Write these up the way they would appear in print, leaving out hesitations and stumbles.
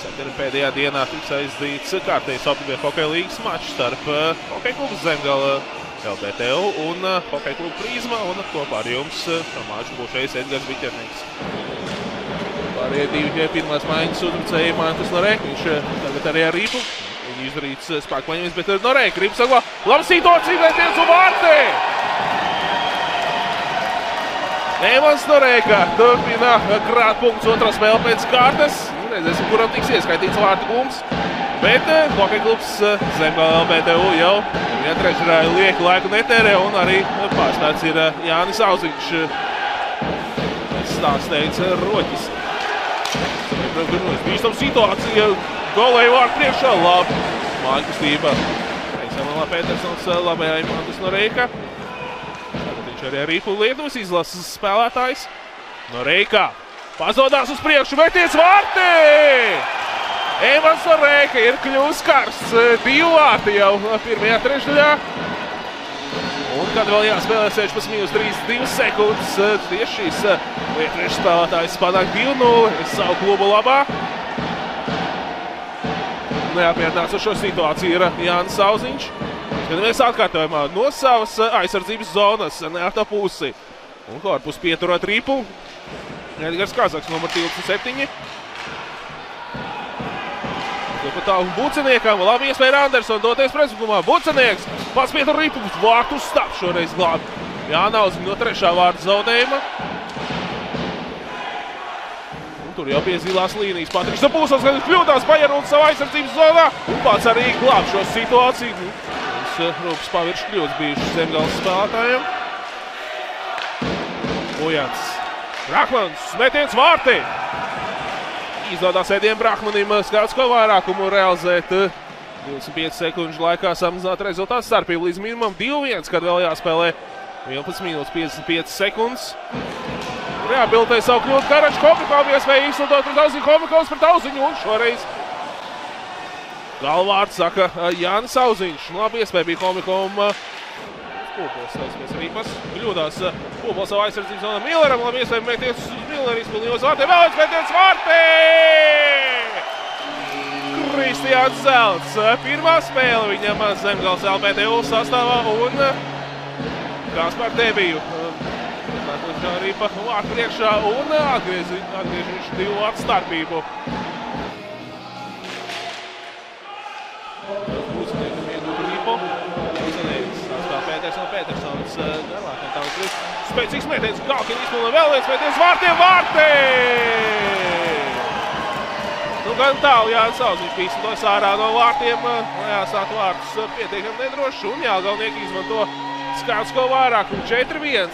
Ceturtdienā pēdējā dienā tiks aizdīts kārtējs Optimie hokeja līgas mačs starp Hokeja klubs Zemgala LBTU un Hokeja klubu Prizma, un kopā ar jums šo maču būšais Edgars Biķernīks. Pārējie divi pirmās maiņas uzbrucēji Mantas Norēka, viņš tagad arī ar ripu. Viņa izdarīts spēku maņemies, bet Norēka ripu saglā. Laba situācija, vērties un vārtī! Emans Norēka turpina krāt punktus otrā spēle pēc kārtas. Redzēsim, kuram tiks ieskaitīts vārtu gums. Bet Hokeja klubs Zemgala LBTU jau trešdarāju lieku laiku netērē, un arī pārstāds ir Jānis Auziņš. Stāsteits Roķis. Bīstam situācija, golēju vārtu priekšā, labi. Māļkustība. Eisamalā Petersons, labējā Mantas Norēka. Tagad viņš arī ar ripu Lietuvas izlases spēlētājs. Norēka pazodās uz priekšu, meties vārti! Emans Norēka ir kļūst karsts, 2 vārti jau pirmajā trešdaļā. Un kad vēl jāspēlē 16-32 sekundes, tieši šīs lietuviešu spēlētājs panāk 2-0 savu klubu labā. Neapmierināts ar šo situāciju ir Jānis Auziņš. Skatāmies atkārtojumā no savas aizsardzības zonas, ne ar tā pusi. Un korpus pieturot ripu. Edgars Kazaks, numur 27. Pat tālu Buceniekam, labi iespēja Andersona doties pretuzbrukuma. Bucenieks pats pietur ripu, vārtu stap šoreiz glāb. Jāna Auziņa no 3. vārta zaudējuma. Un tur jau pie zilās līnijas Patriks Zabūsovs, kad kļūdās paierūts savu aizsardzības zonā. Un pats arī glāb šo situāciju. Rūpas pavirši kļūdas bijušas Zemgales spēlētājiem. Ujans. Brahmans, metiens vārti. Izdodās Edijam Brahmanim skautisko vairākumu realizēt 25 sekundžu laikā samazināt rezultātu starpību līdz minimum 2-1, kad vēl jāspēlē 11 minūtes 55 sekundes. Reabilitē savu kļūdu Karačs Komikovs, iespēja izsludot pret Auziņu, Komikovs pret Auziņu, un šoreiz galvārds saka Jānis Auziņš. Labi iespēja bija Komikovam. Pūpols saucamies ripas. Kļūdās Pūpols savu aizsardzības zonā Milleram. Labi iespēja meties uz Milleru, izpildījos vārtiem. Vēl viens metiens vārtī! Kristiāns Zelts. Pirmā spēle viņam Zemgales LBTU sastāvā un Kaspar Debiju. Tātad ripa vārtu priekšā un atgriež 2 vārtu starpību. Būsniekam iedod ripu. Petersons garlākam tālāk kļūst. Spēcīgs metiens, Galkin izpilna vēl viens metiens vārtiem, vārti! Nu gan tālu Jānis Auziņš pīsnojas ārā no vārtiem, lai jāsāk vārtus pietiekami nedroši, un Jālgavnieki izmanto skautisko vairākumu 4-1.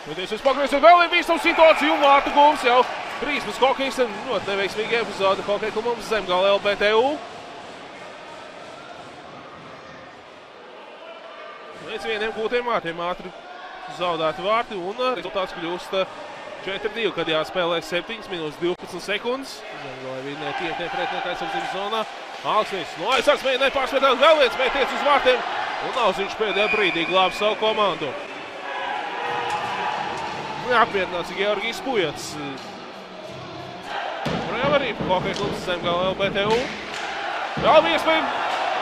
Meties uz pagriezties, vēl ir bīstam situāciju un vārtu gums jau. Prizmas hokejs, ļoti neveiksmīga epizode Hokeja klubam Zemgala LBTU. Pēc vieniem gūtiem vārtiem ātri zaudēti vārti un rezultāts kļūst 4-2, kad jāspēlē 7 minūtes 12 sekundes. Zemgalai vinnē tietē pretinieka aizsardzības zonā. Alksnis no aizsargs mēģināja pārspētāt vēl viens mētiens uz vārtiem un Auziņš pēdējā brīdī glāb savu komandu. Neapmierināts Georgijs Pujats. Arī Hokeja klubs Zemgala LBTU. Vēl bija iespēja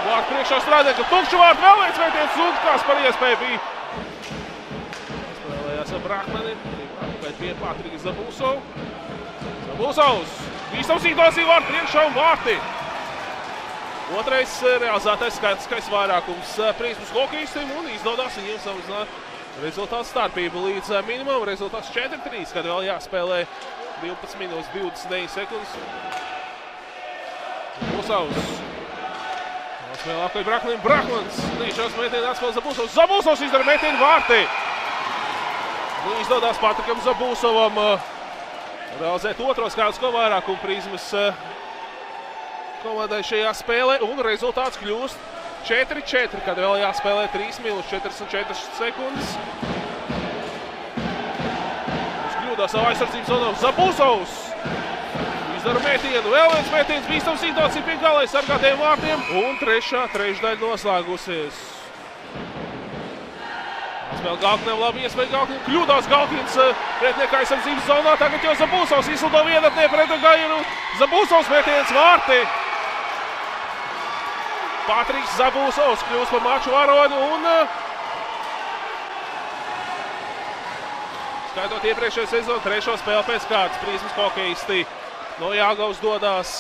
vārtu priekšā strādāt, ka tukšu vārtu vēl viens mētiens un kas par iespēju bija. Spēlējās ar Brahmanim, bet pie Patrika Zabūsovu. Zabūsovs, bīstam situācija vārtu priekšā un vārti. Otrais realizētais skaitiskais vairākums Prizmas hokejistiem un izdodās viņiem samazināt rezultātu starpību līdz minimum. Rezultāts 4-3, kad vēl jāspēlē 12 minūtes 29 sekundes. Zabūsovs. Spēlē apkārt Brahmanim. Brahmans. Nīšās metienu atspēlē Zabūsovs. Zabūsovs izdara metienu vārtī. Izdodās Patrikam Zabūsovam realizēt otro skautisko vairākumu Prizmas komandai šajā spēlē. Un rezultāts kļūst 4-4, kad vēl jāspēlē 3 minūtes 44 sekundes. Savu aizsardzības zonā Zabūsovs. Izdara metienu, vēl viens metiens, bīstam situācija pie galai sargātiem vārtiem. Un trešā trešdaļa noslēgusies. Spēl Galkinam labi iespēja Galkinam. Kļūdās Galkins pretinieka aizsardzības zonā. Tagad jau Zabūsovs izlido vienatnē pret Gajiru. Zabūsovs metiens vārti. Patriks Zabūsovs kļūst par maču varoni un skaitot iepriekšējo sezonu, trešo spēli pēc kārtas. Prizmas hokejisti no Jāgavas dodās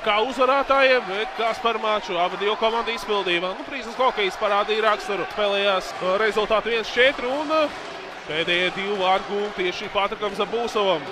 kā uzvarētājiem, bet kas par maču abi divu komandu izpildīja. Prizmas hokejisti parādīja raksturu. Spēlējās rezultātu 1-4 un pēdējie 2 vārdi gūti tieši Patrikam Zabūsovam.